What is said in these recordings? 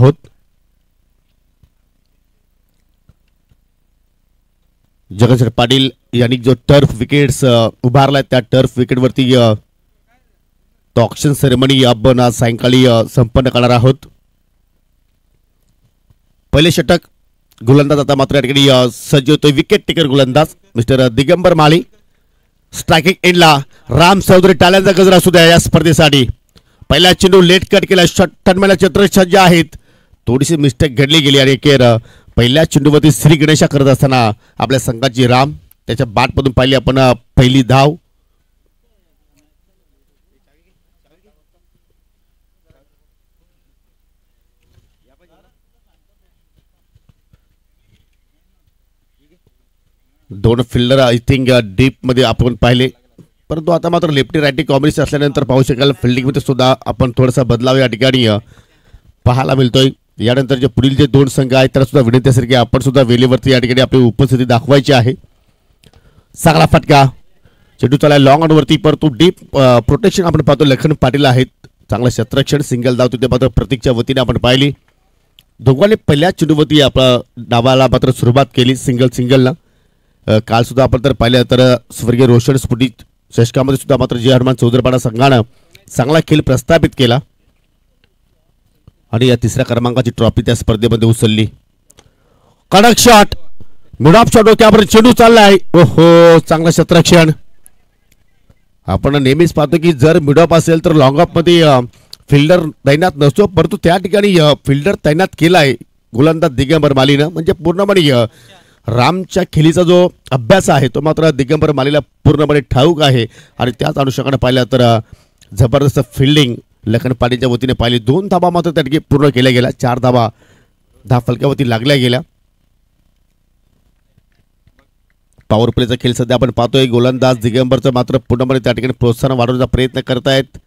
आहोत. जगदीश पाटील यांनी जो टर्फ विकेट्स उभारलाय त्या टर्फ विकेटवरती ऑक्शन सेरेमनी आपण आज सायंकाळी संपन्न करणार आहोत. पहिले षटक गोलंदाज आता मात्र या ठिकाणी सज्ज होतोय. विकेट टेकर गोलंदाज मिस्टर दिगंबर माळी. स्ट्रायकिंग एंडला राम चौधरी. टाळ्यांचा गजर असू द्या या स्पर्धेसाठी. पहिला चेंडू लेट कट केला. षटकांमध्ये चित्रसज्ज आहेत. थोडीशी मिस्टेक घडली गेली आणि अखेर पहिल्या चेंडूवरती श्री गणेशा करत असताना आपल्या संघाची राम त्याच्या बॅटमधून पाहिली आपण पहिली धाव. दोन फिल्डर आय थिंक डीप मध्ये आपण पाहिले, परंतु आता मात्र लेफ्टी रायटी कॉम्बिनेशन असल्यानंतर पाहू शकाल फिल्डिंग मध्ये सुद्धा आपण थोडासा बदलाव या ठिकाणी पाहायला मिळतोय. यानंतर जे पुढील जे दोन संघ आहेत त्याला सुद्धा विनंती असेल की आपण सुद्धा वेलीवरती या ठिकाणी आपली उपस्थिती दाखवायची आहे. चांगला फटका. चेंडू चालाय लॉंग ऑन वरती, परंतु डीप प्रोटेक्शन आपण पाहतो लखन पाटील आहेत. चांगला क्षेत्ररक्षण. सिंगल धाव तिथे मात्र प्रतीकच्या वतीने आपण पाहिली. दोघांनी पहिल्या चेंडूवरती आपला डावाला मात्र सुरुवात केली सिंगलला. काल सुद्धा आपण तर पाहिलं तर स्वर्गीय रोशन स्फुटित षटकामध्ये सुद्धा मात्र जे हनुमान चौधरपाडा संघानं चांगला खेळ प्रस्थापित केला आणि या तिसऱ्या क्रमांकाची ट्रॉफी त्या स्पर्धेमध्ये उचलली. कडक शॉट. मिड ऑफ शॉट डोक्यावर चेंडू चाललाय. ओहो, चांगलं क्षेत्ररक्षण. आपण नेहमीच पाहतो की जर मिड ऑफ असेल तर लॉंग ऑफ मध्ये फिल्डर तैनात नसतो, परंतु त्या ठिकाणी फिल्डर तैनात केलाय गोलंदाज दिगंबर मालीनं. म्हणजे पूर्णपणे रामच्या खेळीचा जो अभ्यास आहे तो मात्र दिगंबर मालीला पूर्णपणे ठाऊक आहे आणि त्याच अनुषंगाने पाहिलं तर जबरदस्त फिल्डिंग लखन पाटीलच्या वतीने पाहिली. 2 धाबा मात्र त्या ठिकाणी पूर्ण केल्या गेल्या. 4 धाबा फलकावरती लागल्या गेल्या. पॉवर प्लेचा खेळ सध्या आपण पाहतोय. गोलंदाज दिगंबरचं मात्र पूर्णपणे त्या ठिकाणी प्रोत्साहन वाढवण्याचा प्रयत्न करतायत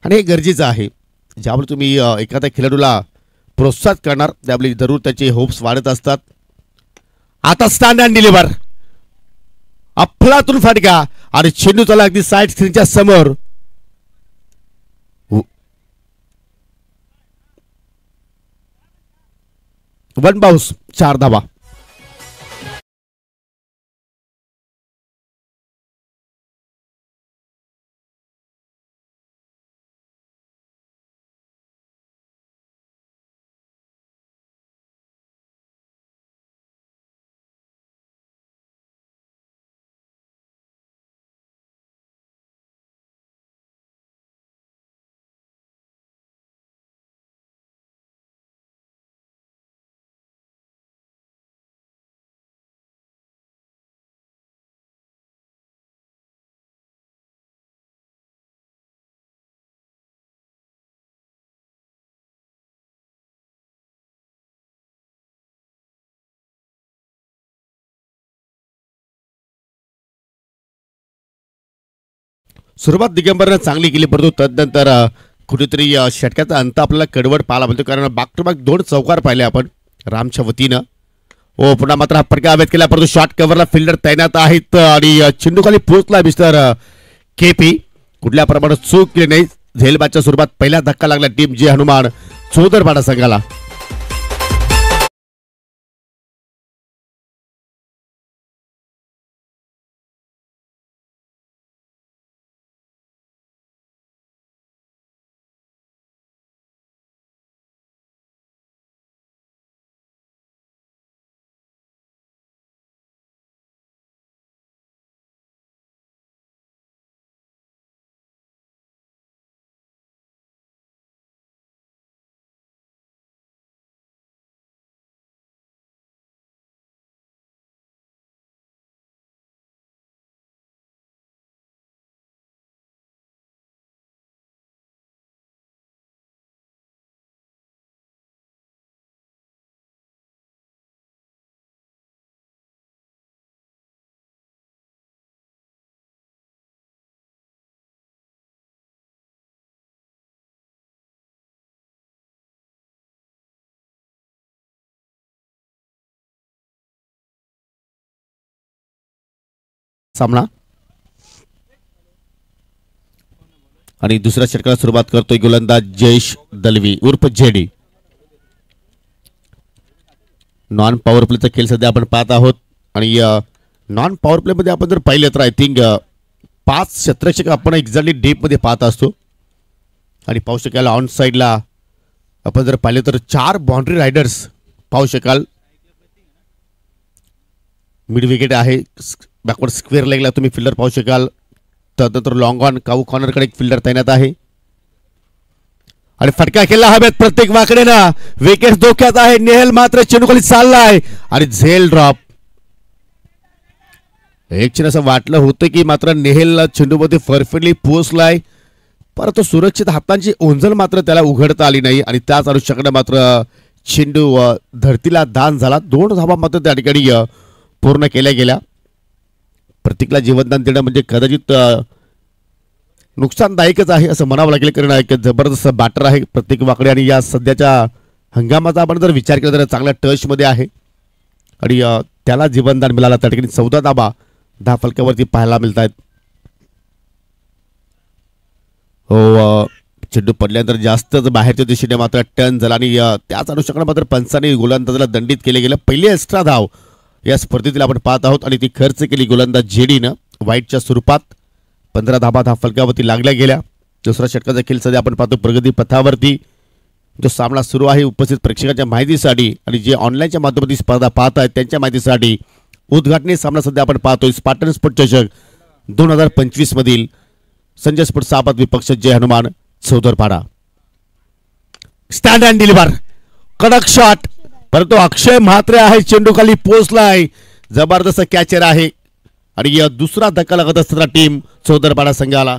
आणि हे गरजेचं आहे. ज्यावेळी तुम्ही एखाद्या खेळाडूला प्रोत्साहित करणार त्यावेळी जरूर त्याचे होप्स वाढत असतात. आता स्टँड अँड डिलिव्हर. अफलातून फटका आणि चेंडू चालला अगदी साईड स्क्रीनच्या समोर. One bounce. 4 धावा. सुरुवात दिगंबरने चांगली केली, परंतु तदनंतर कुठेतरी षटकाचा अंत आपल्याला कडवड पाहायला मिळतो. कारण बॅक टू बॅक 2 चौकार पाहिले आपण रामच्या वतीनं. पुन्हा मात्र हा फटका अवैध केला, परंतु शॉर्ट कव्हरला फिल्डर तैनात आहेत आणि चेंडू खाली पोहोचला मिस्टर केपी. कुठल्या प्रमाणात चूक केली नाही. झेलबादच्या सुरुवात पहिला धक्का लागला टीम जे हनुमान चौधरपाडा संघाला. सामना आणि दुसऱ्या षटकाला सुरुवात करतोय गोलंदाज जयेश दलवी उर्फ जेडी. नॉन पॉवर प्लेचा खेळ सध्या आपण पाहत आहोत आणि नॉन पॉवर प्लेमध्ये आपण जर पाहिलं तर आय थिंक 5 क्षेत्ररक्षक आपण एक्झॅक्टली डीपमध्ये पाहत असतो आणि पाहू शकाल ऑन साईडला आपण जर पाहिलं तर 4 बाउंड्री रायडर्स पाहू शकाल. मिड विकेट आहे, बॅकवर्ड स्क्वेअर लेगला तुम्ही फिल्डर पाहू शकाल. त्यानंतर लॉंग ऑन काऊ कॉर्नरकडे एक फिल्डर तैनात आहे आणि फटका केला हवेत प्रत्येक वाकडेनं. विकेट धोक्यात आहे. नेहल मात्र चेंडूखाली चाललाय आणि झेल ड्रॉप. एक क्षण असं वाटलं होतं की मात्र नेहल चेंडूमध्ये परफेक्टली पोहोचलाय, परंतु सुरक्षित हातांची ओंजल मात्र त्याला उघडता आली नाही आणि त्याच अनुषंगाने मात्र चेंडू धरतीला दान झाला. 2 धावा मात्र त्या ठिकाणी पूर्ण केल्या गेल्या. प्रत्येकाला जीवनदान देणं म्हणजे कदाचित नुकसानदायकच आहे असं म्हणावं लागेल, कारण एक जबरदस्त बॅटर आहे प्रत्येक वाकडे आणि या सध्याच्या हंगामाचा आपण जर विचार केला तर चांगल्या टचमध्ये आहे आणि त्याला जीवनदान मिळालं. त्या ठिकाणी 14 धावा 10 फलकावरती पाहायला मिळत आहेत. हो, चेंडू पडल्यानंतर जास्तच बाहेरच्या दिशेने मात्र टर्न झाला आणि त्याच अनुषंगाने मात्र पंचांनी गोलंदाजाला दंडित केले गेलं. पहिली एक्स्ट्रा धाव या स्पर्धेतील आपण पाहत आहोत आणि ती खर्च केली गोलंदाज जेडीनं वाईटच्या स्वरूपात. 15 धाबा 10 फलकावरती लागल्या गेल्या. दुसरा षटकाचा खेळ सध्या आपण पाहतो प्रगती पथावरती. जो सामना सुरू आहे उपस्थित प्रेक्षकांच्या माहितीसाठी आणि जे ऑनलाईनच्या माध्यमातून स्पर्धा पाहत आहेत त्यांच्या माहितीसाठी उद्घाटनी सामना सध्या आपण पाहतोय. स्पार्टन स्पोर्ट चषक 2025 मधील संजय स्पोर्ट सापत विपक्ष जय हनुमान चौदरपाडा. स्टँड अँड डिलिव्हर कडक शॉट, परंतु अक्षय म्हात्रे आहे चेंडू खाली पोहोचलाय. जबरदस्त कॅचर आहे आणि दुसरा धक्का लागत असताना टीम चौदरपाडा संघाला.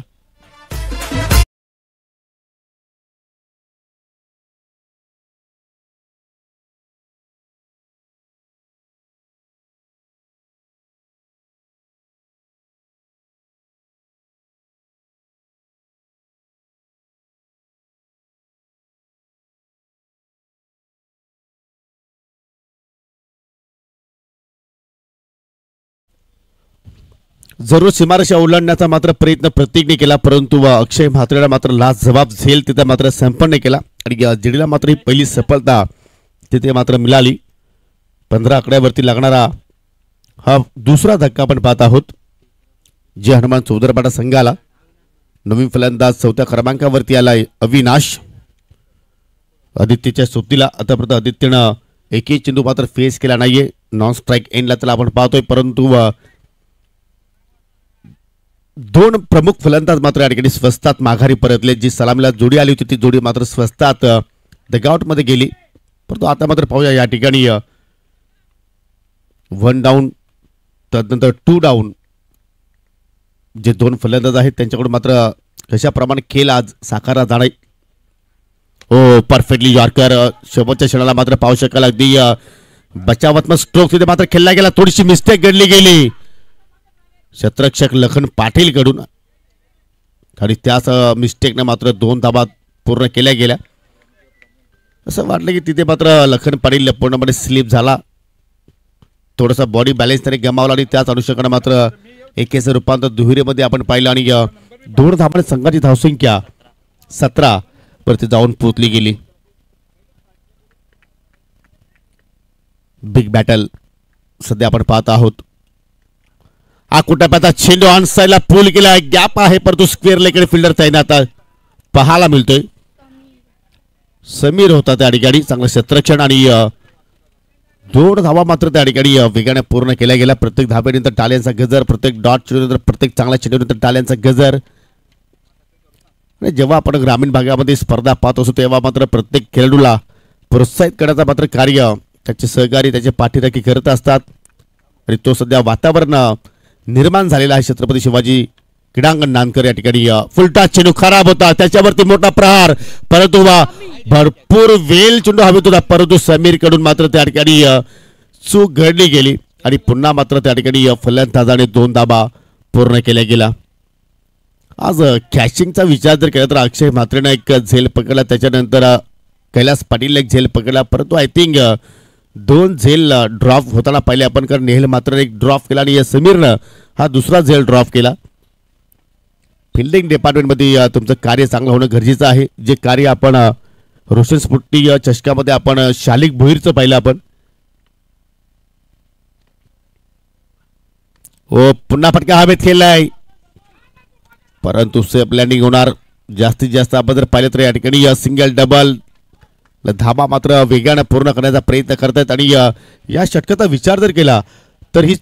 जरूर सीमारेषा ओलांडण्याचा मात्र प्रयत्न प्रत्येकने केला, परंतु अक्षय म्हात्रेला मात्र लास्ट जबाब झेल तिथे मात्र संपन्न केला आणि जेडीला मात्र ही पहिली सफलता तिथे मात्र मिळाली. 15 आकड्यावरती लागणारा हा दुसरा धक्का आपण पाहत आहोत जय हनुमान चौदरपाडा संघाला. नवीन फलंदाज 4थ्या क्रमांकावरती आलाय अविनाश. आदित्यच्या सोबतीला आतापर्यंत आदित्यनं एकही चेंडू मात्र फेस केला नाहीये. नॉन स्ट्राईक एंडला त्याला आपण पाहतोय, परंतु 2 प्रमुख फलंदाज मात्र या ठिकाणी स्वस्तात माघारी परतले. जी सलामीला जोडी आली होती ती जोडी मात्र स्वस्तात डगआउटमध्ये गेली. परंतु आता मात्र पाहूया या ठिकाणी 1 डाऊन त्यानंतर 2 डाऊन जे 2 फलंदाज आहेत त्यांच्याकडून मात्र कशाप्रमाणे खेळ आज साकारला जाणार. हो, परफेक्टली यॉर्कर. शेवटच्या क्षणाला मात्र पाहू शकाल अगदी बचावात्मक स्ट्रोक तिथे मात्र खेळला गेला. थोडीशी मिस्टेक घडली गेली क्षेत्ररक्षक लखन पाटील कडून आणि त्याच मिस्टेकने मात्र 2 धाबा पूर्ण केल्या गेल्या. असं वाटलं की तिथे मात्र लखन पाटील पूर्णपणे स्लिप झाला, थोडासा बॉडी बॅलन्स त्याने गमावला आणि त्याच अनुषंगाने मात्र एकेचं रूपांतर दुहेरीमध्ये आपण पाहिलं आणि 2 धाबाने संघाची धावसंख्या 17 वरती जाऊन पोहोचली गेली. बिग बॅटल सध्या आपण पाहत आहोत. हा कुटापाचा चेंडू ऑन साईडला पूल केला, गॅप आहे परंतु स्क्वेअर लेकडे फिल्डर तैनात पाहायला मिळतोय. समीर होता त्या ठिकाणी चांगलं क्षेत्ररक्षण आणि 2 धावा मात्र त्या ठिकाणी वेगाने पूर्ण केल्या गेल्या. प्रत्येक धाब्यानंतर टाळ्यांचा गजर, प्रत्येक डॉट चेंडूनंतर प्रत्येक चांगल्या चेंडूनंतर टाळ्यांचा गजर. जेव्हा आपण ग्रामीण भागामध्ये स्पर्धा पाहत असतो तेव्हा मात्र प्रत्येक खेळाडूला प्रोत्साहित करण्याचा मात्र कार्य त्याचे सहकारी त्याचे पाठीराखी करत असतात आणि तो सध्या वातावरण निर्माण झालेला आहे. छत्रपती शिवाजी क्रीडांगण नानकर या ठिकाणी फुलटा चेंडू खराब होता, त्याच्यावरती मोठा प्रहार, परंतु भरपूर वेल चेंडू हवेत होता, परंतु समीर कडून मात्र त्या ठिकाणी चूक घडली गेली आणि पुन्हा मात्र त्या ठिकाणी फलंदाजाने 2 धाबा पूर्ण केल्या गेला. आज कॅचिंगचा विचार जर केला तर अक्षय म्हात्रेनं एक झेल पकडला, त्याच्यानंतर कैलास पाटील एक झेल पकडला, परंतु आय थिंक 2 झेल ड्रॉप होताना पाहिले आपण, कारण नेहल मात्र एक ड्रॉप केला आणि समीरनं हा दुसरा झेल ड्रॉप केला. फिल्डिंग डिपार्टमेंटमध्ये तुमचं कार्य चांगलं होणं गरजेचं आहे. जे कार्य आपण रोशन स्फूर्ती चषकामध्ये आपण शालिक भोईरचं पाहिलं आपण, ओ पुन्हा फटका हवेत खेळलाय परंतु सेफ लँडिंग होणार जास्तीत जास्त आपण जर पाहिलं तर या ठिकाणी सिंगल डबल धाबा मात्र वेगाने पूर्ण करण्याचा प्रयत्न करतायत आणि या षटकाचा विचार जर केला तर ही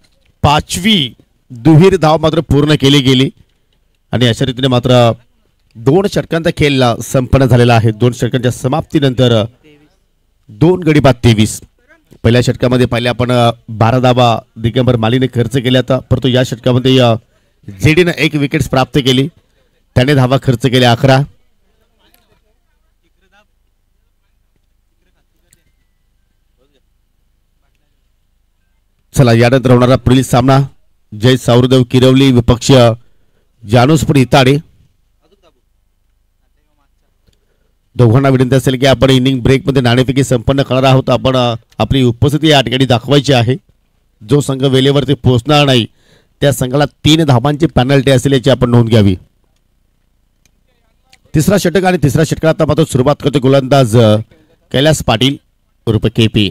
5वी दुहेरी धाव मात्र पूर्ण केली गेली आणि अशा रीतीने मात्र 2 षटकांचा खेळ संपन्न झालेला आहे 2 षटकांच्या समाप्तीनंतर 2 गडी बाद 23 पहिल्या षटकामध्ये पाहिले आपण 12 धावा दिगंबर मालीने खर्च केल्या होता परंतु या षटकामध्ये जेडीने 1 विकेट प्राप्त केली त्याने धावा खर्च केल्या 11 चला यानंतर होणारा पुढील सामना जय सावरदेव किरवली विपक्ष जानूसपूर इताडे दोघांना विनंती असेल की आपण इनिंग ब्रेक मध्ये नाणेफेकी संपन्न करणार आहोत आपण आपली उपस्थिती या ठिकाणी दाखवायची आहे जो संघ वेळेवरती पोहोचणार नाही त्या संघाला 3 धावांची पेनल्टी असेल याची आपण नोंद घ्यावी तिसरा षटक आणि तिसऱ्या षटकात मात्र सुरुवात करतो गोलंदाज कैलास पाटील उर्फ केपी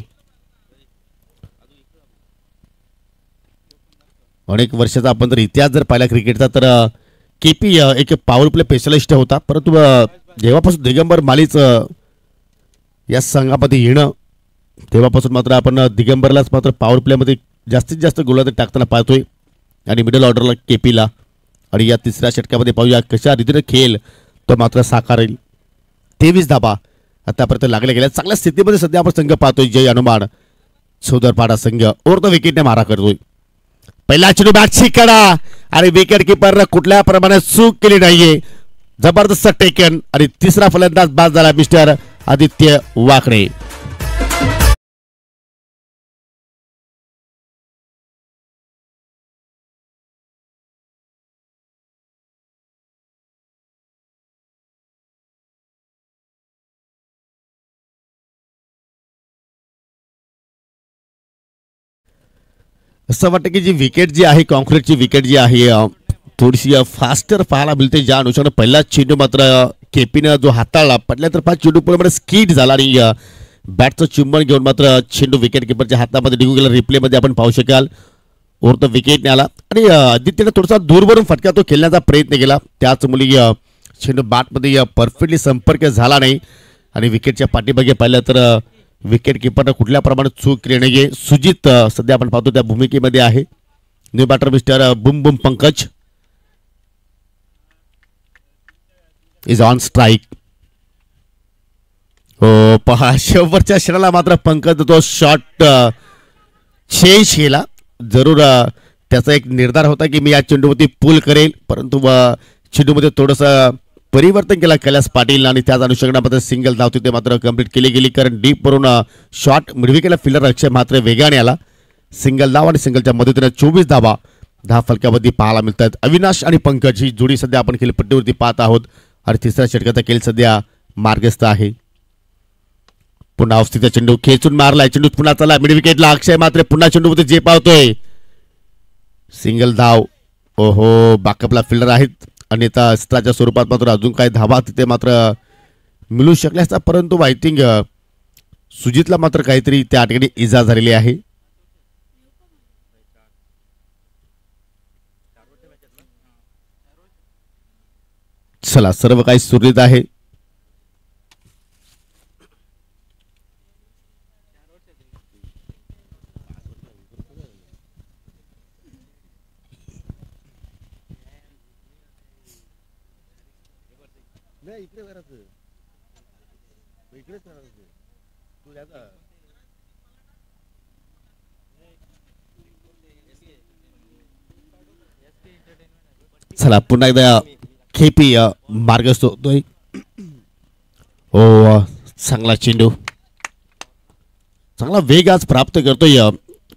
अनेक वर्षाचा आपण जर इतिहास जर पाहिला क्रिकेटचा तर केपी एक पॉवर प्ले स्पेशलिस्ट होता परंतु जेव्हापासून दिगंबर मालीच या संघामध्ये येणं तेव्हापासून मात्र आपण दिगंबरलाच मात्र पॉवर प्लेमध्ये जास्तीत जास्त गोलंदाज टाकताना पाहतोय आणि मिडल ऑर्डरला केपीला आणि या तिसऱ्या षटकामध्ये पाहूया कशा रीतीने खेळ तो मात्र साकारेल 23 धाबा आतापर्यंत लागल्या गेल्या चांगल्या स्थितीमध्ये सध्या आपण संघ पाहतोय जय हनुमान सोदरपाडा संघ ओरतो विकेटने मारा करतोय पहिला चेंडू बॅटची कडा आणि विकेट किपर कुठल्या प्रमाणे चूक केली नाहीये जबरदस्त टेकन आणि तिसरा फलंदाज बाद झाला मिस्टर आदित्य वाकडे असं वाटतं की जी विकेट जी आहे कॉन्क्रीटची विकेट जी आहे थोडीशी फास्टर पाहायला मिळते ज्या अनुषंगाने पहिला चेंडू मात्र केपीनं जो हाताळला पडल्या तर 5 चेंडू पुढे स्कीड झाला आणि बॅटचं चुंबन घेऊन मात्र चेंडू विकेट किपरच्या हातामध्ये निघून गेला रिप्लेमध्ये आपण पाहू शकाल और तो विकेटने आला आणि आदित्यने थोडासा दूरवरून फटका तो खेळण्याचा प्रयत्न केला त्याच मुली चेंडू बॅटमध्ये परफेक्टली संपर्क झाला नाही आणि विकेटच्या पाठीमागे पाहिलं तर विकेट किपरनं कुठल्या प्रमाणात चूक केली नाहीये सुजित सध्या आपण पाहतो त्या भूमिकेमध्ये आहे new batter mister Bum Bum Pankaj is on strike हो पहा शेवटच्या क्षणाला मात्र पंकज तो शॉट चेंज केला जरूर त्याचा एक निर्धार होता की मी या चेंडूवरती पूल करेल परंतु चेंडूमध्ये थोडंसं परिवर्तन केला कैलास पाटील आणि त्याच अनुषंगाने सिंगल धाव तिथे मात्र कंप्लीट केली गेली कारण डीप वरून शॉट मिळवी केला फिल्डर अक्षय मात्र वेगाने आला सिंगल धाव आणि सिंगलच्या मदतीने 24 धावा 10 फलकामध्ये पाहायला मिळतात अविनाश आणि पंकज ही जोडी सध्या आपण खेळपट्टीवरती पाहत आहोत आणि तिसऱ्या षटकाचा खेळ सध्या मार्गस्थ आहे पुन्हा अवस्थेचा चेंडू खेचून मारलाय चेंडू पुन्हा चला मिड विकेटला अक्षय मात्र पुन्हा चेंडूमध्ये जे पावतोय सिंगल धाव ओहो बॅकअपला फिल्डर आहेत आणि त्या अस्त्राच्या स्वरूपात मात्र अजून काही धावा तिथे मात्र मिळू शकल्या असता परंतु आय थिंक सुजितला मात्र काहीतरी त्या ठिकाणी इजा झालेली आहे चला सर्व काही सुरळीत आहे चला पुन्हा एकदा खेपी मार्गस्थ होतोय हो चांगला चेंडू चांगला वेग आज प्राप्त करतोय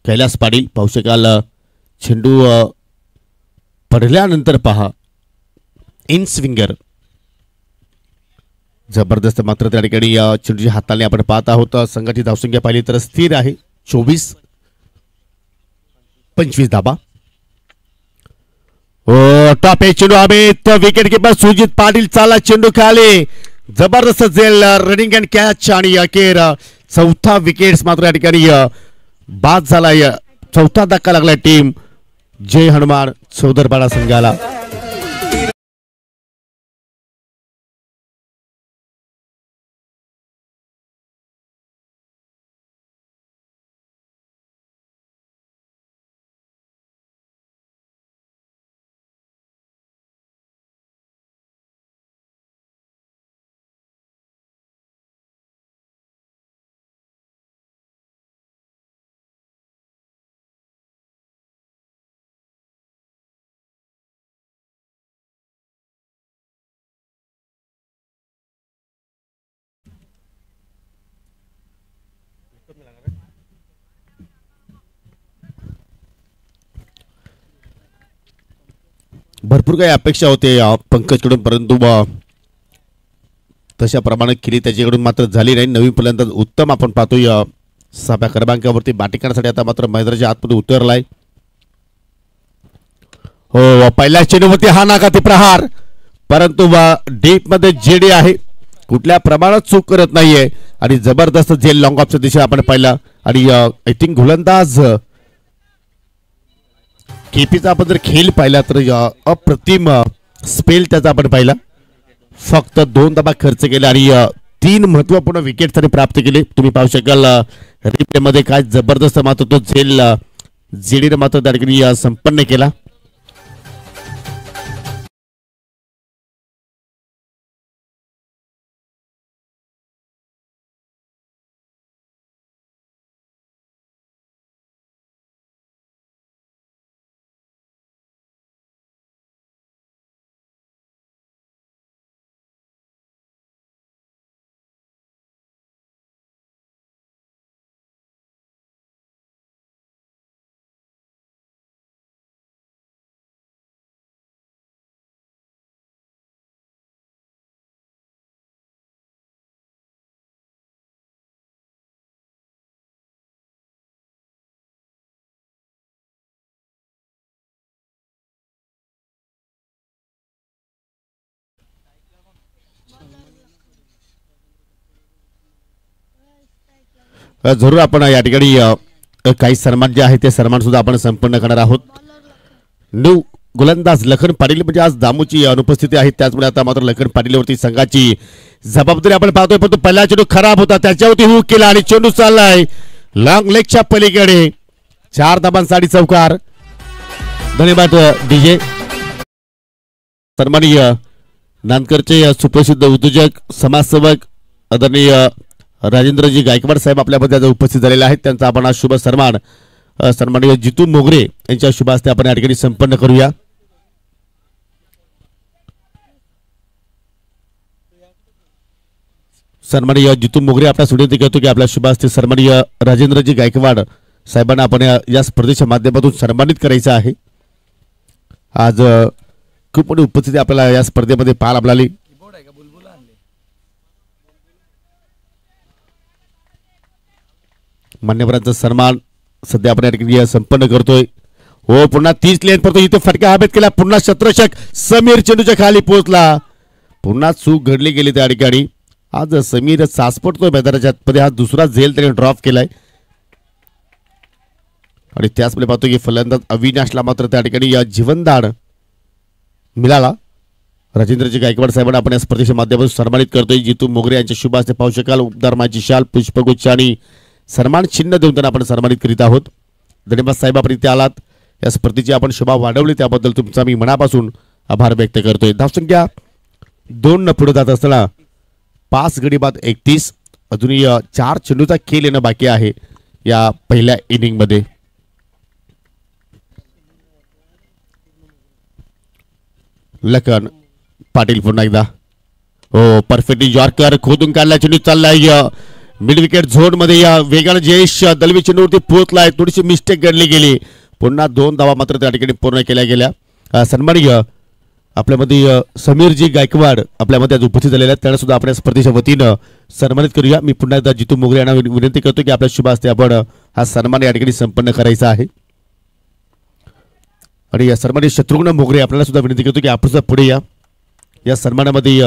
कैलास पाटील पाहू शकाल चेंडू पडल्यानंतर पहा इन स्विंगर जबरदस्त मात्र त्या ठिकाणी चेंडूच्या हाताने आपण पाहत आहोत संघाची धावसंख्या पाहिली तर स्थिर आहे 24-25 धाबा टॉप चेंडू अमित विकेट कीपर सुजित पाटील चाला चेंडू खाली जबरदस्त झेल रनिंग अँड कॅच आणि अखेर चौथा विकेट्स मात्र या ठिकाणी बाद झाला चौथा धक्का लागला टीम जय हनुमान चौदरपाडा संघाला. भरपूर काही अपेक्षा होते पंकजकडून, परंतु तशा प्रमाणे केली त्याच्याकडून मात्र झाली नाही. नवीन फलंदाज उत्तम आपण पाहतोय 6व्या क्रमांकावरती बॅटिंग करण्यासाठी आता मात्र मैदानाच्या आतमध्ये उतरलाय. हो, पहिल्या चेंडूवरती हा नाकाती प्रहार, परंतु डीप मध्ये जेडी आहे, कुठल्या प्रमाणात चूक करत नाहीये आणि जबरदस्त झेल लॉंग ऑफच्या दिशेने आपण पाहिला. आणि आय थिंक गोलंदाज केपीचा आपण जर खेळ पाहिला तर अप्रतिम स्पेल त्याचा आपण पाहिला. फक्त 2 धावा खर्च केले आणि 3 महत्वपूर्ण विकेट त्यांनी प्राप्त केले. तुम्ही पाहू शकाल रिप्ले मध्ये काय जबरदस्त मात्र तो झेल जेडीने मात्र त्या ठिकाणी संपन्न केला. जरूर आपण या ठिकाणी काही सन्मान जे आहे ते सन्मान सुद्धा आपण संपन्न करणार आहोत. न्यू गोलंदाज लखन पाटील म्हणजे आज दामूची अनुपस्थिती आहे, त्याचमुळे आता मात्र लखन पाटीलवरती संघाची जबाबदारी आपण पाहतोय. परंतु पहिला चेंडू खराब होता, त्याच्यावरती हुक केला आणि चेंडू चाललाय लॉंग लेगच्या पलीकडे. 4 धाबांसाठी चौकार. धन्यवाद डीजे. सन्माननीय नांदकरचे सुप्रसिद्ध उद्योजक समाजसेवक आदरणीय राजेंद्रजी गायकवाड साहेब आपल्यामध्ये उपस्थित झालेले आहेत. त्यांचा आपण आज शुभ सन्मान सन्माननीय जितू मोगरे यांच्या शुभ हस्ते आपण या ठिकाणी संपन्न करूया. सन्माननीय जितू मोगरे आपल्या विनंती करतो की आपल्या शुभ हस्ते सन्माननीय राजेंद्रजी गायकवाड साहेबांना आपण या स्पर्धेच्या माध्यमातून सन्मानित करायचं आहे. आज खूप मोठी उपस्थिती आपल्याला या स्पर्धेमध्ये पाहायला मिळाली. मान्यवरांचा सन्मान सध्या आपण या ठिकाणी संपन्न करतोय. हो, पुन्हा 30 लेन परतो इथे फटका हवेत केला, पुन्हा शत्रषक समीर चेंडूच्या खाली पोहोचला, पुन्हा चूक घडली गेली त्या ठिकाणी. आज समीर सासपडतोय मैदानाच्या आतमध्ये. हा दुसरा झेल त्याने ड्रॉप केलाय आणि त्याचमुळे पाहतो की फलंदाज अविनाशला मात्र त्या ठिकाणी या जीवनदान मिळाला. राजेंद्रजी गायकवाड साहेबांना आपण या स्पर्धेच्या माध्यमातून सन्मानित करतोय. जितू मोगरे यांच्या शुभ हस्ते पाहू शकाल उपदारमाची शाल, पुष्पगुच्छ आणि सन्मान चिन्ह देऊन त्यांना आपण सन्मानित करीत आहोत. धन्यवाद साहेब, आपण इथे आलात, या स्पर्धेची आपण शोभा वाढवली त्याबद्दल तुमचा मी मनापासून आभार व्यक्त करतोय. धावसंख्या 2 पुढे जात असताना 5 गडी बाद 31. अजूनही 4 चेंडूचा खेळ येणं बाकी आहे या पहिल्या इनिंग मध्ये. लखन पाटील पुन्हा एकदा. हो, परफेक्टली यॉर्कर खोदून काढला, चेंडू चाललाय मिड विकेट झोन मध्ये. या वेगाने जयेश दलवी चेंडूवरती पोहोचलाय, थोडीशी मिस्टेक घडली गेली, पुन्हा 2 धावा मात्र त्या ठिकाणी पूर्ण केल्या गेल्या. सन्माननीय आपल्यामध्ये समीरजी गायकवाड आपल्यामध्ये आज उपस्थित झालेले आहेत, त्यांना सुद्धा आपल्या स्पर्धेच्या वतीनं सन्मानित करूया. मी पुन्हा एकदा जितू मोगरे यांना विनंती करतो की आपल्या शुभ हस्ते आपण हा सन्मान या ठिकाणी संपन्न करायचा आहे. आणि या सन्मानित शत्रुघ्न मोगरे आपल्याला सुद्धा विनंती करतो की आपण सुद्धा पुढे या सन्मानामध्ये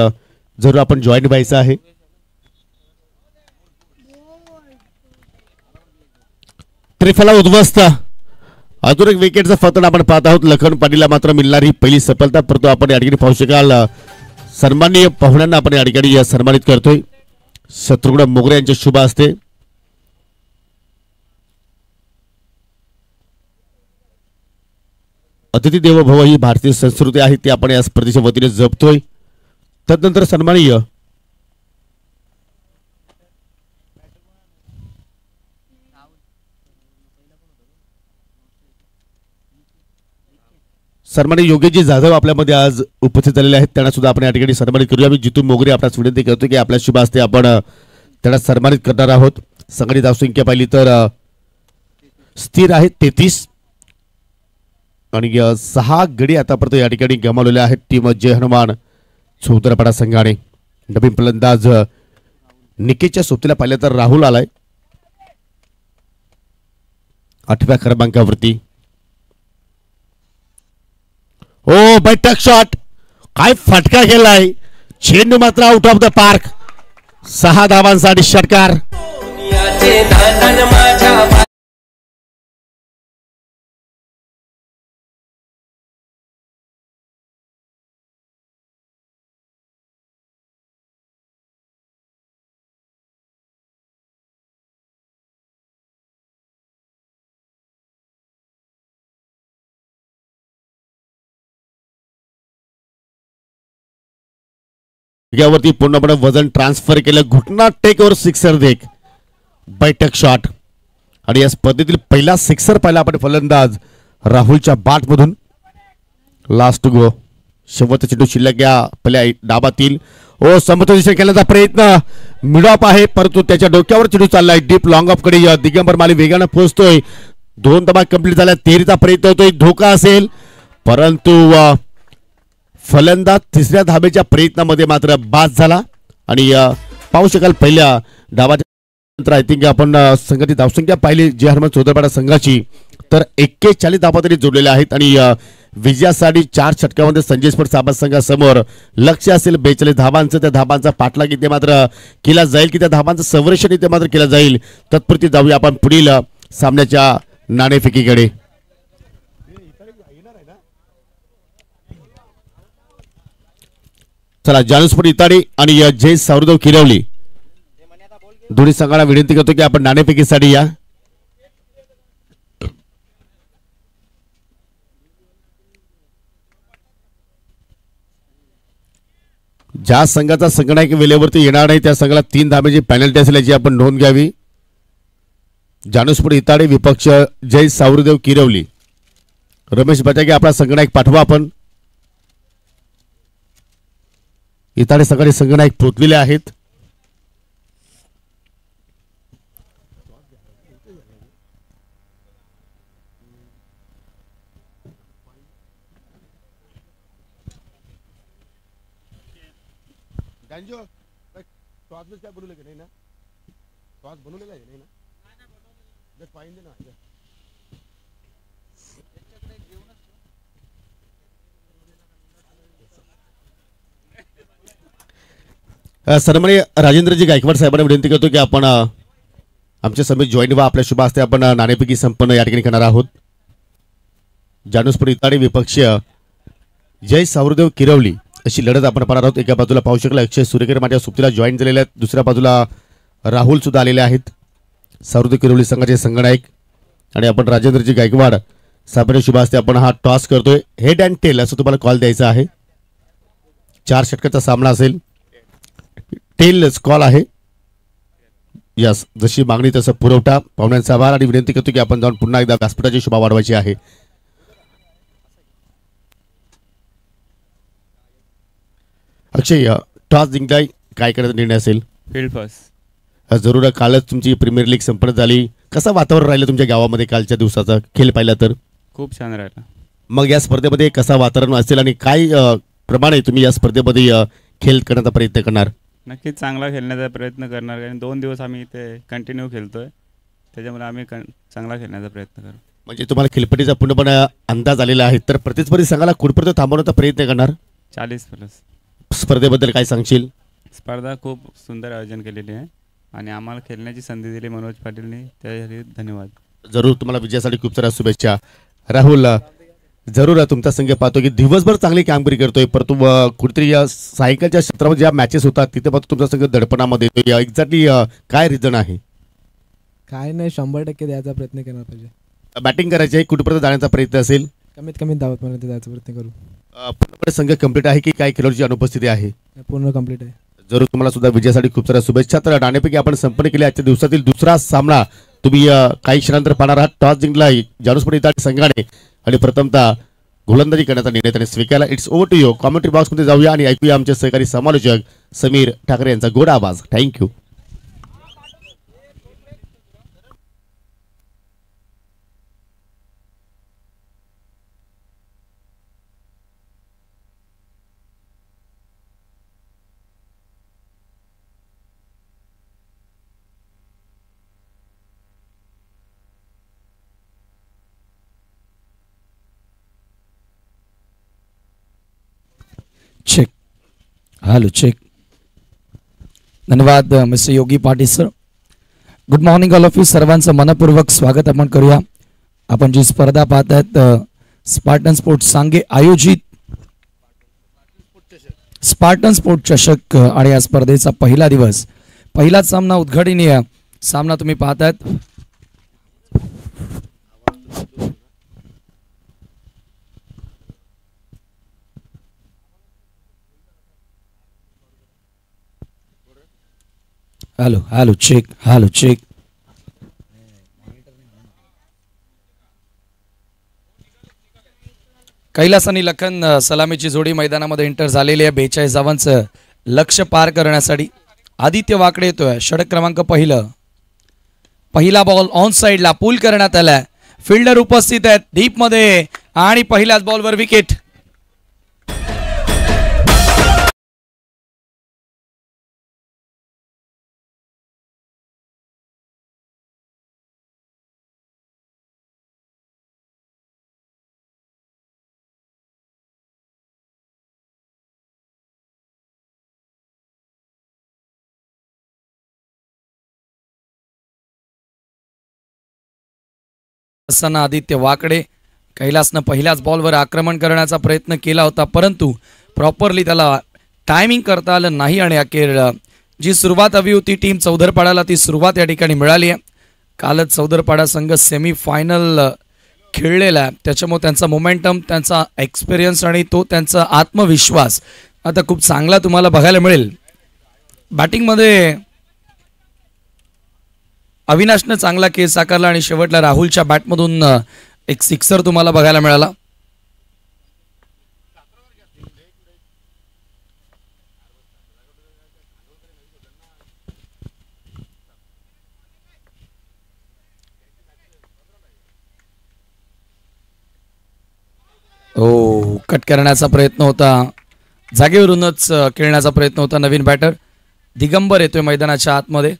जरूर आपण जॉईन व्हायचं आहे. त्रिफला उद्ध्वस्त अजून एक विकेटचा फतन आपण पाहत आहोत. लखन पाटीलला मात्र मिळणारी पहिली सफलता, परंतु आपण या ठिकाणी पाहू शकाल सन्माननीय पाहुण्यांना आपण या ठिकाणी सन्मानित करतोय. शत्रुघ्न मोगरे यांचे शुभ हस्ते. अतिथी देवो भव ही भारतीय संस्कृती आहे, ती आपण या स्पर्धेच्या वतीने जपतोय. तदनंतर सन्माननीय योगेशजी जाधव आपल्यामध्ये आज उपस्थित झालेले आहेत, त्यांना सुद्धा आपण या ठिकाणी सन्मानित करूया. मी जितू मोगरे आपल्यास विनंती करतो की आपल्या शुभ हस्ते आपण त्यांना सन्मानित करणार आहोत. संघटित धावसंख्या पाहिली तर स्थिर आहे 33 आणि 6 गडी आतापर्यंत या ठिकाणी गमावलेले आहेत टीम जय हनुमान चौतरपाडा संघाने. नवीन फलंदाज निकेशच्या सोबतीला पाहिलं तर राहुल आलाय 8व्या क्रमांकावरती. ओ बैठक शॉट, काय फटका केलाय. चेंडू मात्र आउट ऑफ द पार्क. 6 धावांसाठी षटकार. यावरती पूर्णपणे वजन ट्रान्सफर केलं. घुटना टेकवर सिक्सर देख बैठक शॉट. आणि या स्पर्धेतील पहिला सिक्सर पाहिला आपण फलंदाज राहुलच्या बॅट मधून. लास्ट गो शेवटचा चेंडू शिल्लक या पहिल्या डाबातील. ओ समतोल केल्याचा प्रयत्न मिडॉप आहे, परंतु त्याच्या डोक्यावर चेंडू चाललाय डीप लॉंग ऑफ कडे. दिगंबर माली वेगाने पोहोचतोय. 2 धाबा कंप्लीट झाल्या. 13चा प्रयत्न होतोय. धोका असेल, परंतु फलंदाज 3ऱ्या धाब्याच्या प्रयत्नामध्ये मात्र बाद झाला. आणि पाहू शकाल पहिल्या डावाच्या नंतर आय थिंक आपण संघटित धावसंख्या पाहिली जय हनुमान चौतरपाडा संघाची तर 41 धाबा तरी जोडलेल्या आहेत. आणि विजयासाठी 4 षटकामध्ये संजय स्पोर्ट्स साबा संघासमोर लक्ष असेल 42 धाबांचं. त्या धाबांचा पाठलाग इथे मात्र केला जाईल की त्या धाबांचं संरक्षण इथे मात्र केलं जाईल. तत्पुरती जाऊया आपण पुढील सामन्याच्या नाणेफेकीकडे. चला जानूसपूर इताडे आणि जय सावरदेव किरवली दोन्ही संघाला विनंती करतो की आपण नाणेफेकीसाठी या. ज्या संघाचा संगणक वेळेवरती येणार नाही त्या संघाला 3 धाब्याची पेनल्टी असेल याची आपण नोंद घ्यावी. जानूसपूर इताडे विपक्ष जय सावरदेव किरवली. रमेश बटाके आपला संगणक पाठवा. आपण इताडे संघाने संगणक पोचलेले आहेत. सन्माननीय राजेंद्रजी गायकवाड साहेबांना विनंती करतो की आपण आमच्या समित जॉईन व्हा. आपल्या शुभ हस्ते आपण नाणेफेकी संपन्न या ठिकाणी करणार आहोत. जानूसपूर इताडे विपक्ष जय सावरदेव किरवली अशी लढत आपण पाहणार आहोत. एका बाजूला पाहू शकला अक्षय सुरेकर माझ्या सुप्तीला जॉईन झालेले आहेत. दुसऱ्या बाजूला राहुल सुद्धा आलेले आहेत. सावरदेव किरवली संघाचे संघनायक. आणि आपण राजेंद्रजी गायकवाड साहेबांच्या शुभ हस्ते आपण हा टॉस करतोय. हेड अँड टेल असं तुम्हाला कॉल द्यायचा आहे. 4 षटकाचा सामना असेल. टेल कॉल आहे. यस, जशी मागणी तसं पुरवठा. पाहुण्यांचा आभार आणि विनंती करतो की आपण जाऊन पुन्हा एकदा व्यासपीठाची शोभा वाढवायची आहे. अक्षय टॉस जिंकलाय, काय करायचा निर्णय असेल? Field first. जरूर. कालच तुमची प्रीमियर लीग संपन्न झाली. कसं वातावरण राहिलं तुमच्या गावामध्ये कालच्या दिवसाचा खेळ पाहिला तर? खूप छान राहिला. मग या स्पर्धेमध्ये कसं वातावरण असेल आणि काय प्रमाणे तुम्ही या स्पर्धेमध्ये खेळ करण्याचा प्रयत्न करणार? नक्कीच चांगला खेळण्याचा प्रयत्न करणार, कारण 2 दिवस आम्ही इथे कंटिन्यू खेळतोय, त्याच्यामुळे आम्ही चांगला खेळण्याचा प्रयत्न करू. म्हणजे तुम्हाला खेळपट्टीचा पूर्णपणे अंदाज आलेला आहे, तर प्रतिस्पर्धी संघाला कुठपर्यंत थांबवण्याचा प्रयत्न करणार? 40+. स्पर्धेबद्दल काय सांगशील? स्पर्धा खूप सुंदर आयोजन केलेली आहे आणि आम्हाला खेळण्याची संधी दिली मनोज पाटीलने, त्यासाठी धन्यवाद. जरूर. तुम्हाला विजयासाठी खूप साऱ्या शुभेच्छा. राहुल जरूर तुमचा संघ पाहतो की दिवसभर चांगली कामगिरी करतोय परंतु कुठेतरी या सायकलच्या क्षेत्रामध्ये ज्या मॅचेस होतात तिथे पाहतो तुमचा संघ दडपणामध्ये येतो एक्झॅक्टली काय रिझन आहे. काय नाही 100% द्यायचा प्रयत्न केला पाहिजे. बॅटिंग करायची आहे कुठेपर्यंत जाण्याचा प्रयत्न असेल. कमीत कमी धावतपर्यंत जायचा प्रयत्न करू. पूर्णपणे संघ कंप्लीट आहे की काय खेळाडूची अनुपस्थिती आहे. पूर्ण कंप्लीट आहे. जरूर तुम्हाला सुद्धा विजयासाठी खूप साऱ्या शुभेच्छा. तर नाणेपैकी आपण संपन्न केले आजच्या दिवसातील दुसरा सामना तुम्ही काही क्षणांतर पाहणार आहात. टॉस जिंकला जानुस्परी संघाने आणि प्रथमतः गोलंदाजी करण्याचा निर्णय त्याने स्वीकारला. It's over to you. Commentary बॉक्समध्ये जाऊया आणि ऐकूया आमचे सहकारी समालोचक समीर ठाकरे यांचा गोड आवाज. थँक्यू. चेक. Hello check. धन्यवाद mister Yogi Patil sir. Good morning all of you. सर्वांचं मनपूर्वक स्वागत आपण करूया. आपण जी स्पर्धा पाहत आहेत स्पार्टन स्पोर्ट सांगे आयोजित स्पार्टन स्पोर्ट चषक आणि या स्पर्धेचा पहिला दिवस पहिला सामना उद्घाटनीय सामना तुम्ही पाहतायत. Hello hello check. Hello check. Kailas आणि लखन सलामीची जोडी मैदानामध्ये एंटर झालेली आहे. 42 धावांचं लक्ष पार करण्यासाठी आदित्य वाकडे येतोय. षटक क्रमांक पहिला बॉल ऑन साइडला पूल करण्यात आलाय. फिल्डर उपस्थित आहेत डीप मध्ये आणि पहिल्याच बॉलवर विकेट. असताना आदित्य वाकडे कैलासनं पहिल्याच बॉलवर आक्रमण करण्याचा प्रयत्न केला होता परंतु प्रॉपरली त्याला टायमिंग करता आलं नाही आणि अखेर जी सुरुवात हवी होती टीम चौधरपाड्याला ती सुरुवात या ठिकाणी मिळाली आहे. कालच चौधरपाडा संघ सेमीफायनल खेळलेला आहे त्याच्यामुळे त्यांचा मोमेंटम त्यांचा एक्सपिरियन्स आणि तो त्यांचा आत्मविश्वास आता खूप चांगला तुम्हाला बघायला मिळेल. बॅटिंगमध्ये अविनाशनं चांगला खेळ साकारला आणि शेवटला राहुलच्या बॅटमधून एक सिक्सर तुम्हाला बघायला मिळाला. ओ कट करण्याचा प्रयत्न होता. जागेवरूनच खेळण्याचा प्रयत्न होता. नवीन बॅटर दिगंबर येतोय मैदानाच्या आतमध्ये.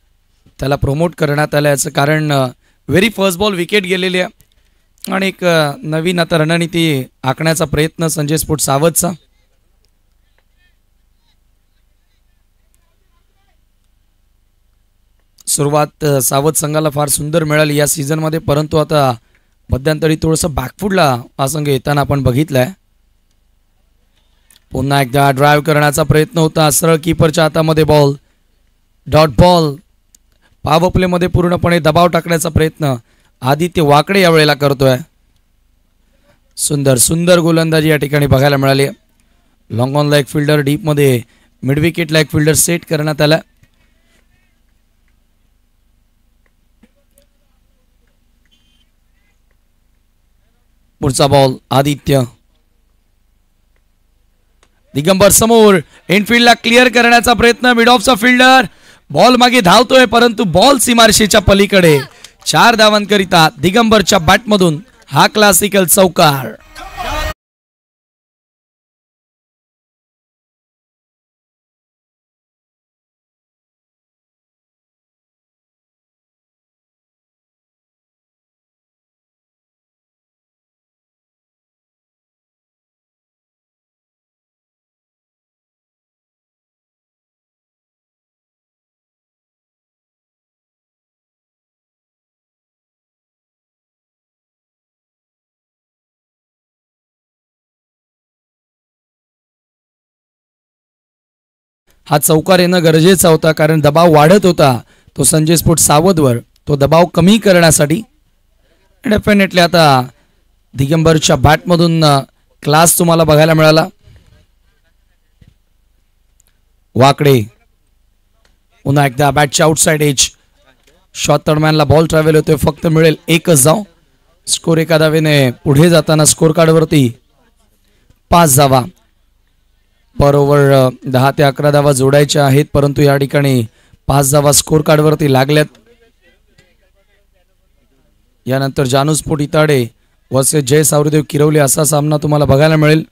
त्याला प्रमोट करण्यात आलं याचं कारण व्हेरी फर्स्ट बॉल विकेट गेलेली आहे आणि एक नवीन आता रणनीती आखण्याचा प्रयत्न संजय स्पोर्ट सावधचा. सुरुवात सावध संघाला फार सुंदर मिळाली या सीझनमध्ये परंतु आता मध्यंतरी थोडंसं बॅकफुटला हा संघ येताना आपण बघितलंय. पुन्हा एकदा ड्राईव्ह करण्याचा प्रयत्न होता. सरळ कीपरच्या हातामध्ये बॉल. Dot ball. पॉवर प्लेमध्ये पूर्णपणे दबाव टाकण्याचा प्रयत्न आदित्य वाकडे यावेळेला करतोय. सुंदर सुंदर गोलंदाजी या ठिकाणी बघायला मिळाली. लॉंग ऑन लेग फिल्डर डीपमध्ये mid wicket leg fielder set करण्यात आला. पुढचा बॉल आदित्य. दिगंबर समोर इनफिल्डला क्लिअर करण्याचा प्रयत्न. मिड ऑफचा फिल्डर बॉल मागे धावतोय परंतु बॉल सीमारेषेच्या पलीकडे. 4 धावांकरिता दिगंबरच्या बॅटमधून हा क्लासिकल चौकार. हा चौकार येणं गरजेचा होता, कारण दबाव वाढत होता तो संजय स्फोट सावधवर. तो दबाव कमी करण्यासाठी डेफिनेटली आता दिगंबरच्या बॅटमधून क्लास तुम्हाला बघायला मिळाला. वाकडे पुन्हा एकदा बॅटच्या आउटसाइड एज. शॉट तडमॅनला बॉल ट्रॅव्हल होतोय, फक्त मिळेल एकच धाव. स्कोर एका धावेने पुढे जाताना स्कोर कार्डवरती 5 धावा. बरोबर 10 ते 11 धावा जोडायच्या आहेत, परंतु या ठिकाणी 5 धावा स्कोर कार्डवरती लागल्यात. यानंतर जानू स्फोट इताडे वर्सेस जय सावरदेव किरवले असा सामना तुम्हाला बघायला मिळेल.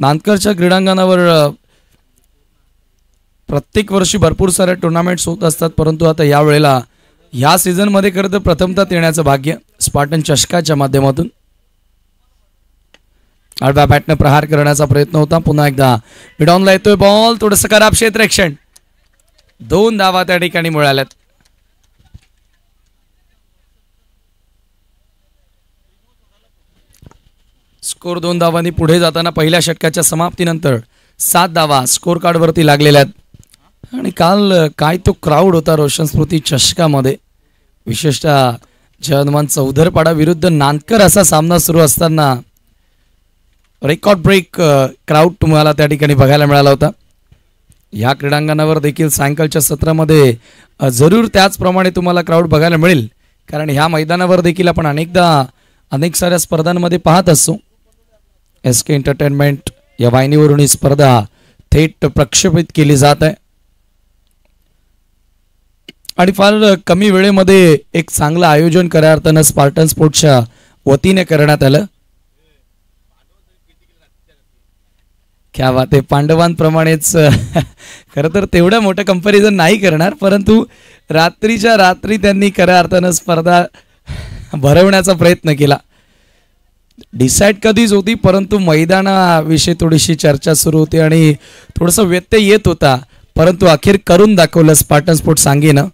नांदकरच्या क्रीडांगणावर प्रत्येक वर्षी भरपूर साऱ्या टुर्नामेंट्स होत असतात, परंतु आता यावेळेला या सीझन मध्ये खरं तर प्रथमतः येण्याचं भाग्य स्पार्टन चषकाच्या माध्यमातून. आडव्या बॅटनं प्रहार करण्याचा प्रयत्न होता. पुन्हा एकदा मिडॉनला येतोय बॉल, थोडंसं खराब क्षेत्ररक्षण. 2 धावा त्या ठिकाणी मिळाल्यात. स्कोर 2 धावांनी पुढे जाताना पहिल्या षटकाच्या समाप्तीनंतर 7 धावा स्कोर कार्डवरती लागलेल्या आहेत. आणि काल काय तो क्राऊड होता रोशन स्मृती चषकामध्ये, विशेषतः जयहनुमान चौधरपाडा विरुद्ध नांदकर असा सामना सुरू असताना रेकॉर्ड ब्रेक क्राऊड तुम्हाला त्या ठिकाणी बघायला मिळाला होता. या क्रीडांगणावर देखील सायंकाळच्या सत्रामध्ये जरूर त्याचप्रमाणे तुम्हाला क्राऊड बघायला मिळेल, कारण ह्या मैदानावर देखील आपण अनेक साऱ्या स्पर्धांमध्ये पाहत असतो. SK एंटरटेनमेंट या वाहिनीवरून ही स्पर्धा थेट प्रक्षेपित केली जात आहे आणि फार कमी वेळेमध्ये एक चांगलं आयोजन खऱ्या अर्थानं स्पार्टन स्पोर्ट्सच्या वतीने करण्यात आलं. क्या बात आहे. पांडवांप्रमाणेच खरं तर तेवढं मोठं कंपॅरिझन नाही करणार, परंतु रात्रीच्या रात्री त्यांनी खऱ्या अर्थानं स्पर्धा भरवण्याचा प्रयत्न केला. डिसाईड कधीच होती, परंतु मैदानाविषयी थोडीशी चर्चा सुरू होती आणि थोडंसं व्यत्यय येत होता, परंतु अखेर करून दाखवलं स्पार्टन स्पोर्ट्स सांगेनं.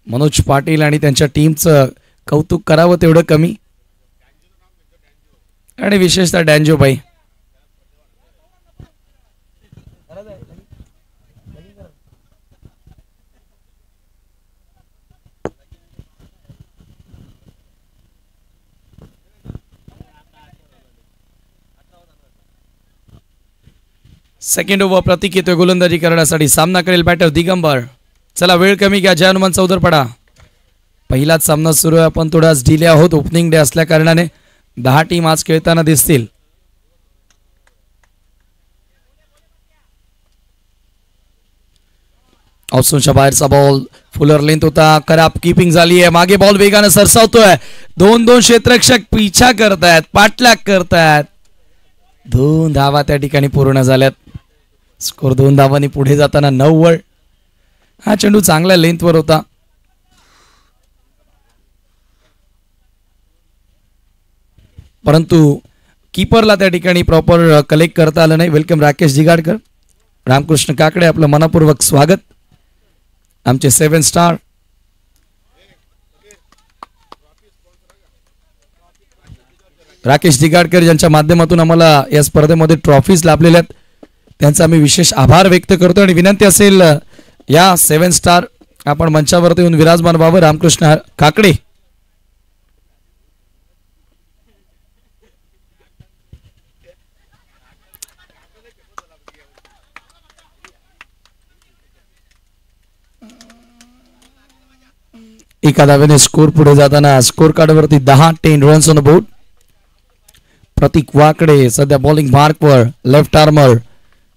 मनोज पाटील आणि त्यांच्या टीमचं कौतुक करावं तेवढं कमी, आणि विशेषतः डॅन्जोबाई. सेकंड ओव्हर प्रतीक येतोय गोलंदाजी करण्यासाठी. सामना करेल बॅटर दिगंबर. चला वेळ कमी घ्या जयहनुमान चौधरपाडा. पहिलाच सामना सुरू आहे, आपण थोडाच डिले आहोत ओपनिंग डे असल्या कारणाने. 10 टीम आज खेळताना दिसतील. ऑप्शनच्या बाहेरचा बॉल फुलर लेंथ होता, खराब कीपिंग झाली आहे. मागे बॉल वेगाने सरसावतोय. 2 क्षेत्ररक्षक पिछा करतायत, पाठलाग करतायत. 2 धावा त्या ठिकाणी पूर्ण झाल्यात. स्कोर 2 धावांनी पुढे जाताना 9 वर. हा चेंडू चांगल्या लेंथवर होता. परंतु कीपरला त्या ठिकाणी प्रॉपर कलेक्ट करता आलं नाही. वेलकम राकेश जिगाडकर, रामकृष्ण काकडे, आपलं मनपूर्वक स्वागत. आमचे 7 स्टार राकेश जिगाडकर यांच्या माध्यमातून आम्हाला या स्पर्धेमध्ये ट्रॉफीज लाभलेल्या आहेत, त्यांचा आम्ही विशेष आभार व्यक्त करतो. आणि विनंती असेल या 7 स्टार आपण मंचावरती येऊन विराजमान व्हावं. रामकृष्ण काकडे. एका धावेने स्कोर पुढे जाताना स्कोर कार्डवरती 10-10 runs on the board. Prateek Wakde सध्या बॉलिंग मार्कवर, left armer.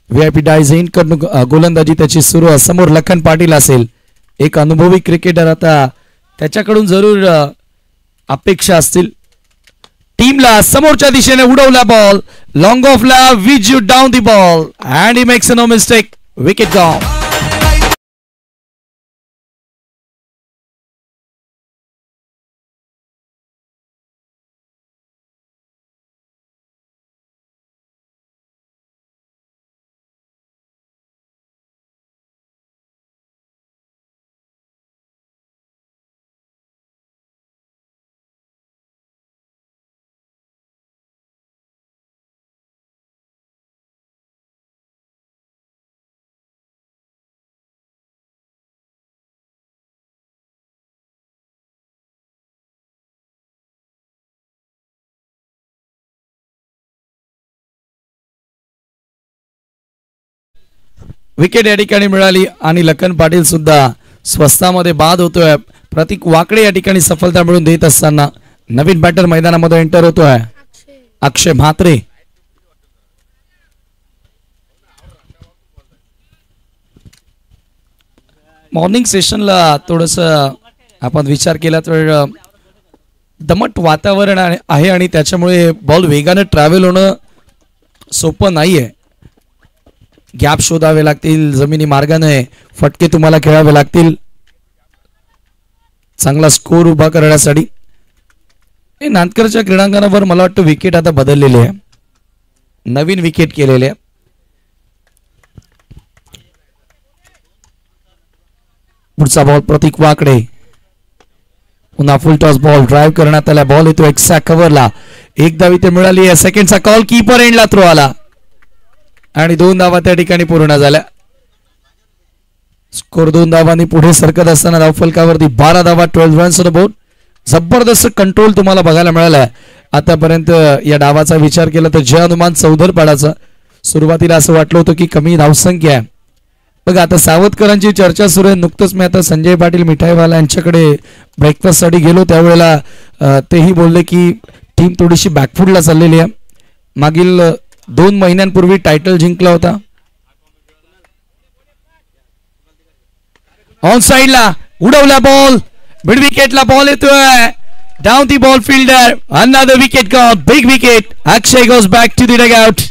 VIP Diaz in करून गोलंदाजी त्याची सुरू आहे. समोर लखन पाटील असेल, एक अनुभवी क्रिकेटर. आता त्याच्याकडून जरूर अपेक्षा असतील. टीमला समोरच्या दिशेने उडवला बॉल, लॉंग ऑफला विज you down the ball and he makes no mistake. Wicket gone. Wicket या ठिकाणी मिळाली आणि लखन पाटील सुद्धा स्वस्तामध्ये बाद होतोय. प्रतीक वाकडे या ठिकाणी सफलता मिळवून देत असताना नवीन बॅटर मैदानामध्ये एंटर होतोय अक्षय म्हात्रे. मॉर्निंग सेशनला थोडस आपण विचार केला तर दमट वातावरण आहे आणि त्याच्यामुळे बॉल वेगाने ट्रॅव्हल होणं सोपं नाहीये. गॅप शोधावे लागतील, जमिनी मार्गाने फटके तुम्हाला खेळावे लागतील चांगला स्कोर उभा करण्यासाठी. नांदकरच्या क्रीडांगणावर मला वाटतं विकेट आता बदललेली आहे, नवीन विकेट केलेले आहे. पुढचा बॉल प्रतीक वाकडे, पुन्हा फुल टॉस बॉल ड्राईव्ह करण्यात आला. बॉल येतो एक्स्ट्रा कव्हरला, एक धाव इथे मिळाली आहे. सेकंडचा कॉल, कीपर एंडला थ्रो आला आणि 2 धावा त्या ठिकाणी पूर्ण झाल्या. स्कोर 2 धावांनी पुढे सरकत असताना धावफलकावरती 12 धावा, 12 रन्स ऑन द बोर्ड. जबरदस्त कंट्रोल तुम्हाला बघायला मिळाला आतापर्यंत या डावाचा विचार केला तर. जय हनुमान चौधरपाडाचा सुरुवातीला असं वाटलं होतं की कमी धावसंख्या आहे. बघा आता सावतकरांची चर्चा सुरू आहे. नुकतंच मी आता संजय पाटील मिठाईवाला यांच्याकडे ब्रेकफास्टसाठी गेलो, त्यावेळेला तेही बोलले की टीम थोडीशी बॅकफुटला चाललेली आहे. मागील 2 महिन्यांपूर्वी टायटल जिंकला होता. ऑन साइडला उडवला बॉल, मिड विकेटला बॉल येतोय. Down the ball fielder, another wicket gone, big wicket. Akshay goes back to the dugout.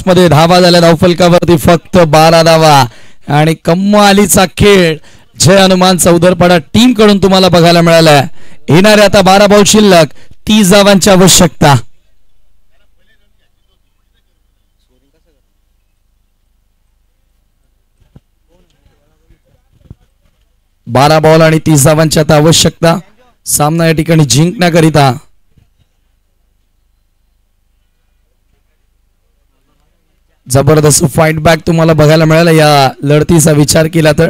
मध्ये धावा झाल्या धावफलकावरती फक्त 12 धावा आणि कम्मालीचा खेळ जय हनुमान चौधरपाडा टीम कडून तुम्हाला बघायला मिळाला. येणारे आता 12 बॉल शिल्लक, 30 धावांची आवश्यकता. बारा बॉल आणि 30 धावांची आता आवश्यकता सामना या ठिकाणी जिंकण्याकरिता. जबरदस्त फाईट बॅक तुम्हाला बघायला मिळाला या लढतीचा विचार केला तर.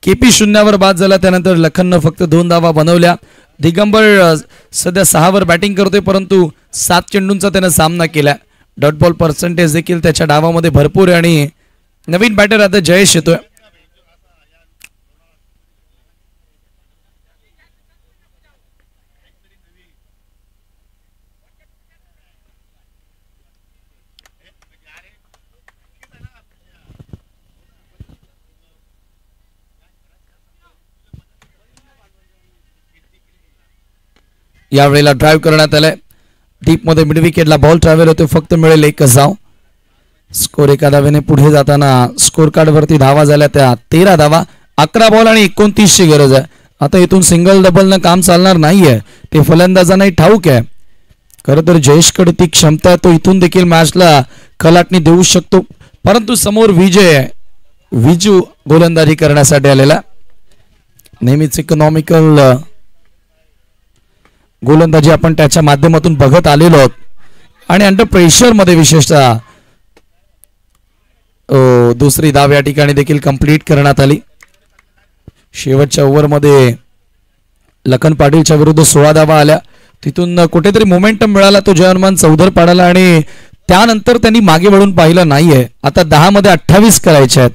केपी 0वर बाद झाला, त्यानंतर लखननं फक्त 2 धावा बनवल्या. दिगंबर सध्या 6वर बॅटिंग करतोय, परंतु 7 चेंडूंचा त्यानं सामना केला. डॉट बॉल पर्सेंटेज देखील त्याच्या डावामध्ये भरपूर आहे आणि नवीन बॅटर आता जयेश येतोय. यावेळेला ड्राईव्ह करण्यात आलाय. डीप मध्ये मिड विकेटला बॉल ट्रॅव्हल होतो, फक्त मिळेल 1 धाव. स्कोर एका धावेने पुढे जाताना स्कोर कार्ड वरती धावा झाल्या त्या 13 धावा. 11 बॉल आणि 29 ची गरज आहे. आता इथून सिंगल डबल न काम चालणार नाहीये, ते फलंदाजांनाही ठाऊक आहे. खरं तर जयेशकडे ती क्षमता आहे, तो इथून देखील मॅचला कलाटणी देऊ शकतो. परंतु समोर विजू गोलंदाजी करण्यासाठी आलेला. नेहमीच इकॉनॉमिकल गोलंदाजी आपण त्याच्या माध्यमातून बघत आलेलो आहोत आणि अंडर प्रेशर मध्ये विशेषतः दुसरी धाव या ठिकाणी देखील कंप्लीट करण्यात आली. शेवटच्या ओव्हरमध्ये लखन पाटीलच्या विरुद्ध 16 धावा आल्या. तिथून कुठेतरी मोमेंटम मिळाला तो जय हनुमान चौधरपाडाला आणि त्यानंतर त्यांनी मागे वळून पाहिलं नाहीये. आता 10 मध्ये 28 करायचे आहेत.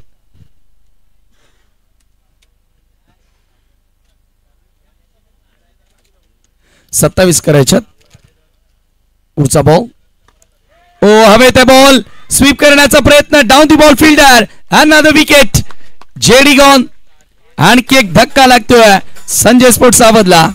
सत्तावीस करायच्यात. पुढचा बॉल, ओ हवे ते बॉल स्वीप करण्याचा प्रयत्न. Down the ball fielder, another wicket. JD gone. आणखी एक धक्का लागतोय संजय स्पोर्ट्स सावधला.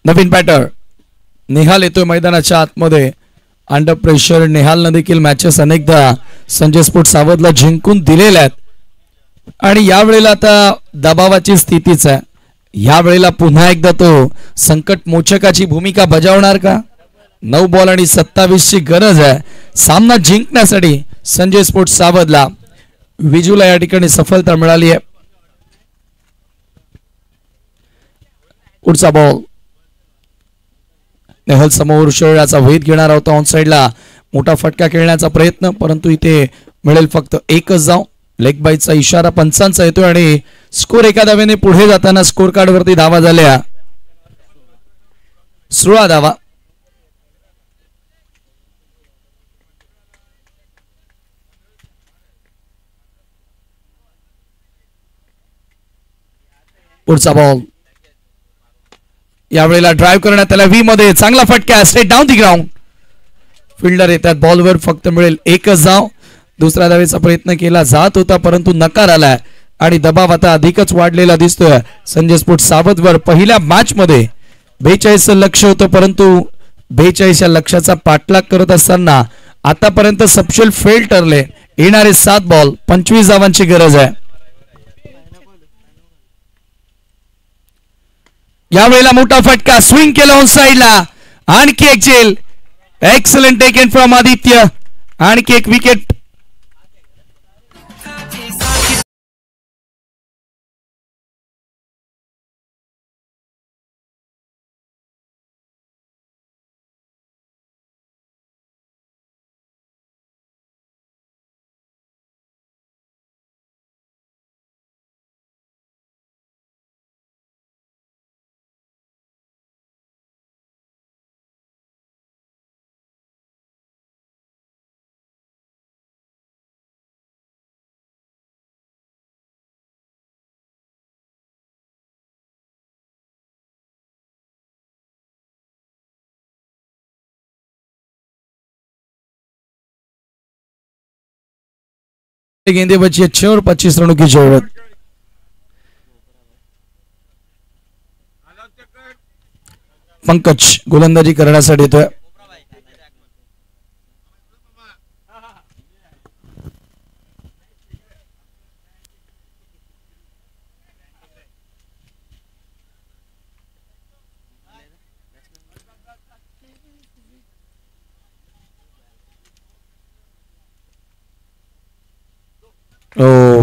नवीन बॅटर नेहाल येतोय मैदानाच्या आतमध्ये. अंडर प्रेशर नेहालनं देखील मॅचेस अनेकदा संजय स्पोर्ट सावधला जिंकून दिलेल्या आहेत आणि यावेळेला आता दबावाची स्थितीच आहे. यावेळेला पुन्हा एकदा तो संकट मोचकाची भूमिका बजावणार का? 9 बॉल आणि 27 ची गरज आहे सामना जिंकण्यासाठी संजय स्पोर्ट सावधला. विजूला या ठिकाणी सफलता मिळाली आहे. पुढचा बॉल नेहल समोर शरीराचा वेध घेणार होता. ऑन साइडला मोठा फटका खेळण्याचा प्रयत्न, परंतु इथे मिळेल फक्त एकच धाव. लेग बाईचा इशारा पंचांचा येतोय आणि स्कोर एका धावेने पुढे जाताना स्कोर कार्ड वरती धावा झाल्या 16 धावा. पुढचा बॉल यावेळेला ड्राइव्ह करण्यात आला व्ही मध्ये. चांगला फटका straight down the ground. Fielder येतात बॉलवर फक्त मिळेल एकच धाव. दुसऱ्या धावेचा प्रयत्न केला जात होता परंतु नकार आलाय आणि दबाव आता अधिकच वाढलेला दिसतोय संजय स्पोर्ट सावधवर. पहिल्या मॅच मध्ये 42 लक्ष होतं परंतु 42 या लक्षाचा पाठलाग करत असताना आतापर्यंत सपशेल फेल ठरले. येणारे 7 बॉल 25 धावांची गरज आहे. यावेळेला मोठा फटका स्विंग केला ऑन साइडला. आणखी एक झेल. Excellent taken from Aditya. आणखी एक विकेट. गेंदे बची अच्छे और 25 रनों की जरूरत. पंकज गोलंदाजी करण्यासाठी येतोय.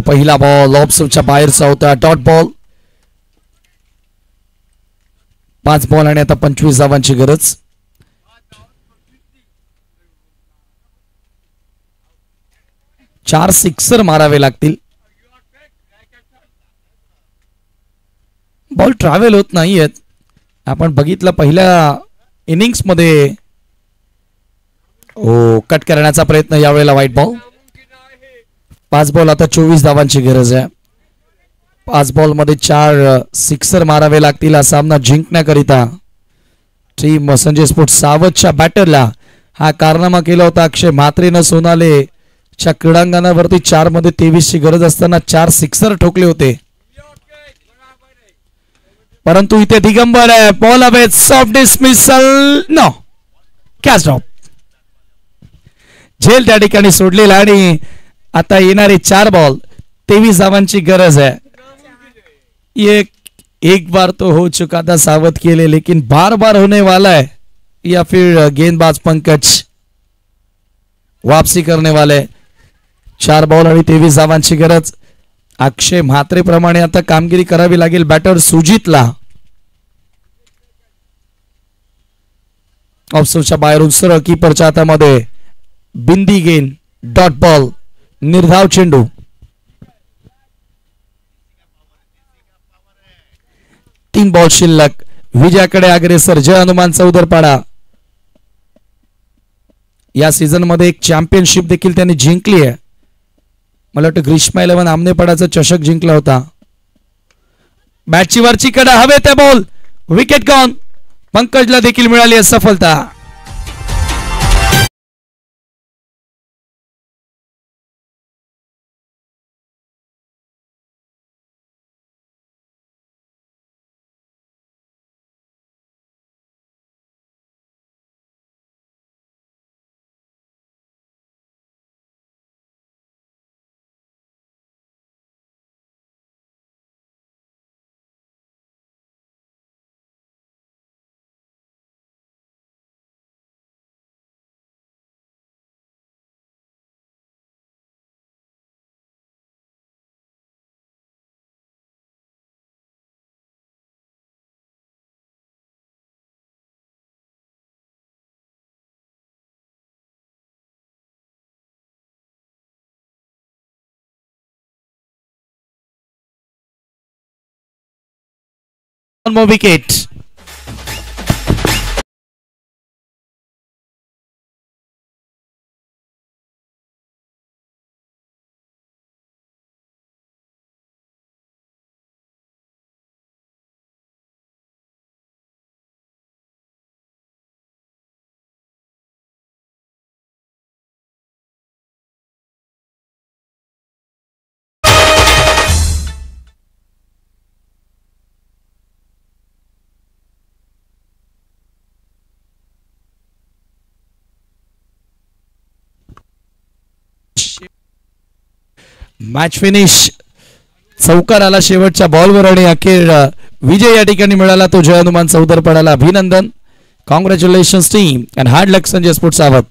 पहिला बॉल ऑफच्या बाहेरचा होता. Dot ball. 5 बॉल आणि आता 25 धावांची गरज. चार सिक्सर मारावे लागतील. बॉल ट्रॅव्हल होत नाहीयेत. आपण बघितलं पहिल्या इनिंग्स मध्ये. कट करण्याचा प्रयत्न यावेळेला व्हाईट बॉल. 5 बॉल आता 24 धावांची गरज आहे. 5 बॉल मध्ये 4 सिक्सर मारावे लागतील हा सामना जिंकण्याकरिता. टीम संजय स्पोर्ट्स सावधच्या बॅटरला हा कारनामा केला होता अक्षय म्हात्रेनं सोनालेच्या क्रीडांगणावरती 4 मध्ये 23 ची गरज असताना 4 सिक्सर ठोकले होते. परंतु इथे दिगंबर आहे. Ball away soft dismissal. No catch drop. झेल त्या ठिकाणी सोडलेला आणि आता येणारे 4 बॉल 23 धावांची गरज है. ये एक बार तो हो चुका था सावध के लिए लेकिन बार बार होने वाला है या फिर गेंदबाज पंकज वापसी करने वाले. 4 बॉल आणि 23 धावांची गरज. अक्षय म्हात्रे प्रमाणे आता कामगिरी करावी लागेल बॅटर सुजितला. ऑफसाइडच्या बाहेरून सरळ कीपरच्या हातामध्ये बिंदी गेंद. Dot ball. निर्धाव चेंडू. तीन बॉल शिल्लक. विजयाकडे अग्रेसर जय हनुमान चौदरपाडा. या सीझन मध्ये एक चॅम्पियनशिप देखील त्यांनी जिंकली आहे. मला वाटतं ग्रीष्मा 11 आमनेपाडाचा चषक जिंकला होता. बॅटची वरची कडा हवे त्या बॉल. Wicket gone. पंकजला देखील मिळाली आहे सफलता. one more wicket. Match finish. चौकार आला शेवटच्या बॉलवर आणि अखेर विजय या ठिकाणी मिळाला तो जय हनुमान चौधरपडाला. अभिनंदन. Congratulations team and hard luck Sanjay sports सावत.